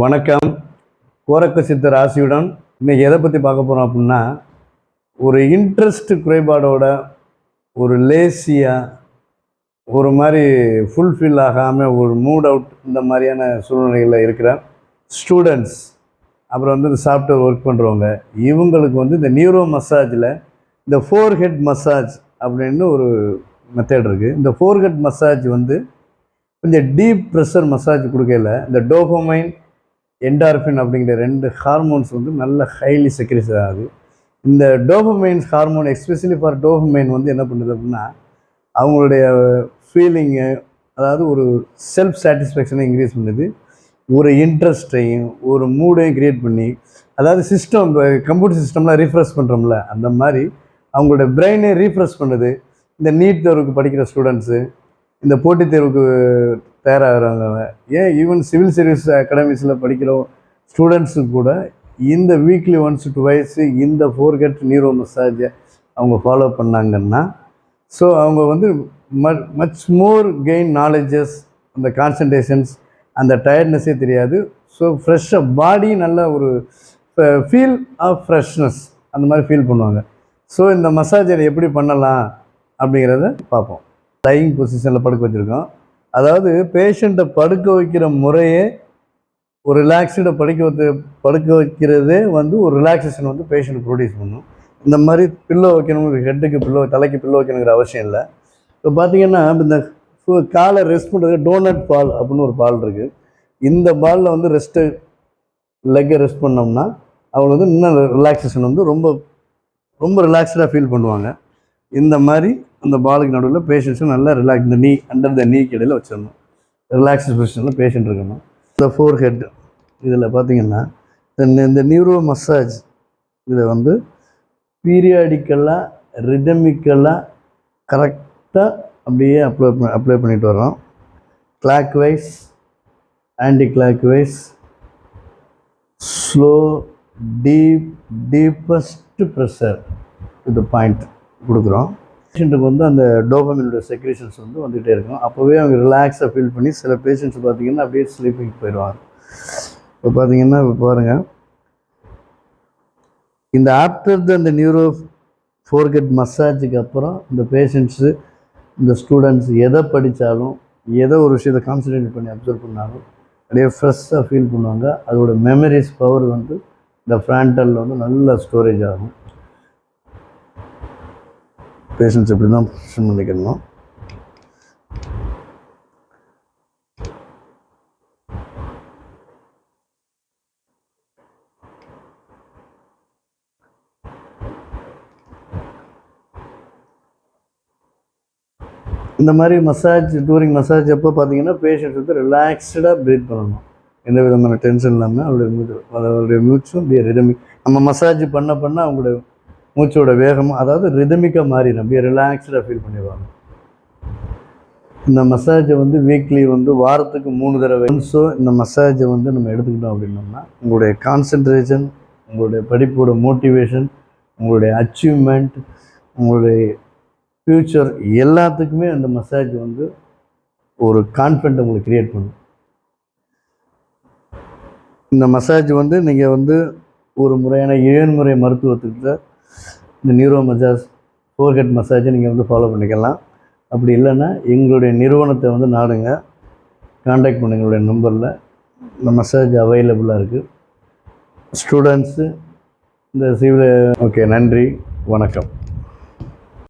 வணக்கம். கோரக்க சித்தர் ஆசியுடன் இன்னைக்கு எதை பற்றி பார்க்க போகிறோம் அப்படின்னா, ஒரு இன்ட்ரெஸ்ட் குறைபாடோட ஒரு லேசியாக ஒரு மாதிரி ஃபுல்ஃபில் ஆகாமல் ஒரு மூட் அவுட் இந்த மாதிரியான சூழ்நிலைகளில் இருக்கிற ஸ்டூடெண்ட்ஸ், அப்புறம் இந்த சாஃப்ட்வேர் ஒர்க் பண்ணுறவங்க, இவங்களுக்கு இந்த நியூரோ மசாஜில் இந்த ஃபோர் ஹெட் மசாஜ் அப்படின்னு ஒரு மெத்தட் இருக்குது. இந்த ஃபோர் ஹெட் மசாஜ் கொஞ்சம் டீப் ப்ரெஷர் மசாஜ் கொடுக்கல இந்த டோபமைன் என்டார்ஃபின் அப்படிங்கிற 2 ஹார்மோன்ஸ் நல்ல ஹைலி செக்ரீட் ஆகுது. இந்த டோபமைன்ஸ் ஹார்மோன் எஸ்பெஷலி ஃபார் டோபமைன் என்ன பண்ணுது அப்படின்னா, அவங்களுடைய ஃபீலிங்கு, அதாவது ஒரு செல்ஃப் சாட்டிஸ்ஃபேக்ஷனை இன்க்ரீஸ் பண்ணுது, ஒரு இன்ட்ரெஸ்ட்டையும் ஒரு மூடையும் க்ரியேட் பண்ணி, அதாவது சிஸ்டம் கம்ப்யூட்டர் சிஸ்டம்லாம் ரீஃப்ரெஷ் பண்ணுறோம்ல, அந்த மாதிரி அவங்களுடைய பிரெயினை ரீஃப்ரெஷ் பண்ணுது. இந்த நீட் தேர்வுக்கு படிக்கிற ஸ்டூடெண்ட்ஸு, இந்த போட்டித் தேர்வுக்கு தயாராகிறவங்க, ஏன் ஈவன் சிவில் சர்வீஸ் அகாடமிஸில் படிக்கிற ஸ்டூடெண்ட்ஸுக்கு கூட இந்த வீக்லி ஒன்ஸ் டுவைஸ் இந்த ஃபோர்கெட் நியூரோ மசாஜை அவங்க ஃபாலோ பண்ணாங்கன்னா, ஸோ அவங்க மச் மோர் கெயின் நாலேஜஸ், அந்த கான்சன்ட்ரேஷன்ஸ், அந்த டயர்ட்னஸே தெரியாது. ஸோ ஃப்ரெஷ்ஷாக பாடி நல்ல ஒரு ஃபீல் ஆஃப் ஃப்ரெஷ்னஸ் அந்த மாதிரி ஃபீல் பண்ணுவாங்க. ஸோ இந்த மசாஜை எப்படி பண்ணலாம் அப்படிங்கிறத பார்ப்போம். லையிங் பொசிஷனில் படுக்க வச்சுருக்கோம். அதாவது பேஷண்ட்டை படுக்க வைக்கிற முறையே ஒரு ரிலாக்ஸ்டை படுக்க வைக்கிறதே ஒரு ரிலாக்ஸேஷன் பேஷண்ட் ப்ரொடியூஸ் பண்ணும். இந்த மாதிரி பில்லோ வைக்கணும், ஹெட்டுக்கு பில்லோ, தலைக்கு பில்லோ வைக்கணுங்கிற அவசியம் இல்லை. இப்போ பார்த்தீங்கன்னா இந்த காலை ரெஸ்ட் பண்ணுறதுக்கு டோனட் பால் அப்படின்னு ஒரு பால் இருக்குது. இந்த பாலில் ரெஸ்ட்டு லெக்கை ரெஸ்ட் பண்ணோம்னா அவங்க இன்னும் ரிலாக்ஸேஷன் ரொம்ப ரொம்ப ரிலாக்ஸ்டாக ஃபீல் பண்ணுவாங்க. இந்த மாதிரி அந்த பாலுக்கு நடுவில் பேஷண்ட்ஸும் நல்லா ரிலாக்ஸ், இந்த நீ அண்டர் த நீ இடையில் வச்சிடணும். ரிலாக்ஸ் பொசிஷனில் பேஷண்ட் இருக்கணும். இந்த ஃபோர் ஹெட் இதில் பார்த்தீங்கன்னா இந்த நியூரோ மசாஜ் இதை பீரியாடிக்கலாக ரிதமிக்கலாக கரெக்டாக அப்படியே அப்ளை பண்ணிட்டு வரோம். Clockwise, anti clockwise, slow, deepest pressure இது பாயிண்ட் கொடுக்குறோம். பேஷண்ட்டுக்கு அந்த டோபமைனோட செக்ரேஷன்ஸ் வந்துகிட்டே இருக்கும். அப்போவே அவங்க ரிலாக்ஸாக ஃபீல் பண்ணி, சில பேஷண்ட்ஸ் பார்த்திங்கன்னா அப்படியே ஸ்லீப்பிங் போயிடுவாங்க. இப்போ பார்த்திங்கன்னா இப்போ பாருங்கள், இந்த ஆஃப்டர் அந்த நியூரோ ஃபோர்கெட் மசாஜுக்கு அப்புறம் இந்த பேஷண்ட்ஸு, இந்த ஸ்டூடெண்ட்ஸ் எதை படித்தாலும், எதை ஒரு விஷயத்தை கான்சன்ட்ரேட் பண்ணி அப்சர்வ் பண்ணாலும் அப்படியே ஃப்ரெஷ்ஷாக ஃபீல் பண்ணுவாங்க. அதோட மெமரிஸ் பவர் இந்த ஃப்ராண்டலில் நல்லா ஸ்டோரேஜ் ஆகும். பேஷண்ட்ஸ் எப்படி தான் பொசிஷன் பண்ணிக்கணும். இந்த மாதிரி மசாஜ், டூரிங் மசாஜ் அப்போ பார்த்தீங்கன்னா பேஷண்ட்ஸ் ரிலாக்ஸ்டாக ப்ரீத் பண்ணணும். எந்த விதமான டென்ஷன் இல்லாமல் அவருடைய மூச்சும் அப்படியே ரிதமிக். நம்ம மசாஜ் பண்ண அவங்களுடைய மூச்சோட வேகம், அதாவது ரிதமிக்காக மாறிடும், அப்படியே ரிலாக்ஸ்டாக ஃபீல் பண்ணிடுவாங்க. இந்த மசாஜை வீக்லி வாரத்துக்கு 3 தடவை இந்த மசாஜை நம்ம எடுத்துக்கிட்டோம் அப்படின்னோம்னா, உங்களுடைய கான்சன்ட்ரேஷன், உங்களுடைய படிப்போட மோட்டிவேஷன், உங்களுடைய அச்சீவ்மெண்ட், உங்களுடைய ஃப்யூச்சர் எல்லாத்துக்குமே அந்த மசாஜ் ஒரு கான்ஃபிடென்ட் உங்களுக்கு க்ரியேட் பண்ணும். இந்த மசாஜ் நீங்கள் ஒரு முறையான 7 முறை மருத்துவத்துக்கிட்ட இந்த நியூரோ மசாஜ் ஃபோர்கெட் மசாஜை நீங்கள் ஃபாலோ பண்ணிக்கலாம். அப்படி இல்லைன்னா எங்களுடைய நிறுவனத்தை நாடுங்க, கான்டாக்ட் பண்ணுங்க. எங்களுடைய நம்பரில் இந்த மசாஜ் அவைலபிளாக இருக்குது. ஸ்டூடெண்ட்ஸு இந்த சிவில். ஓகே, நன்றி, வணக்கம்.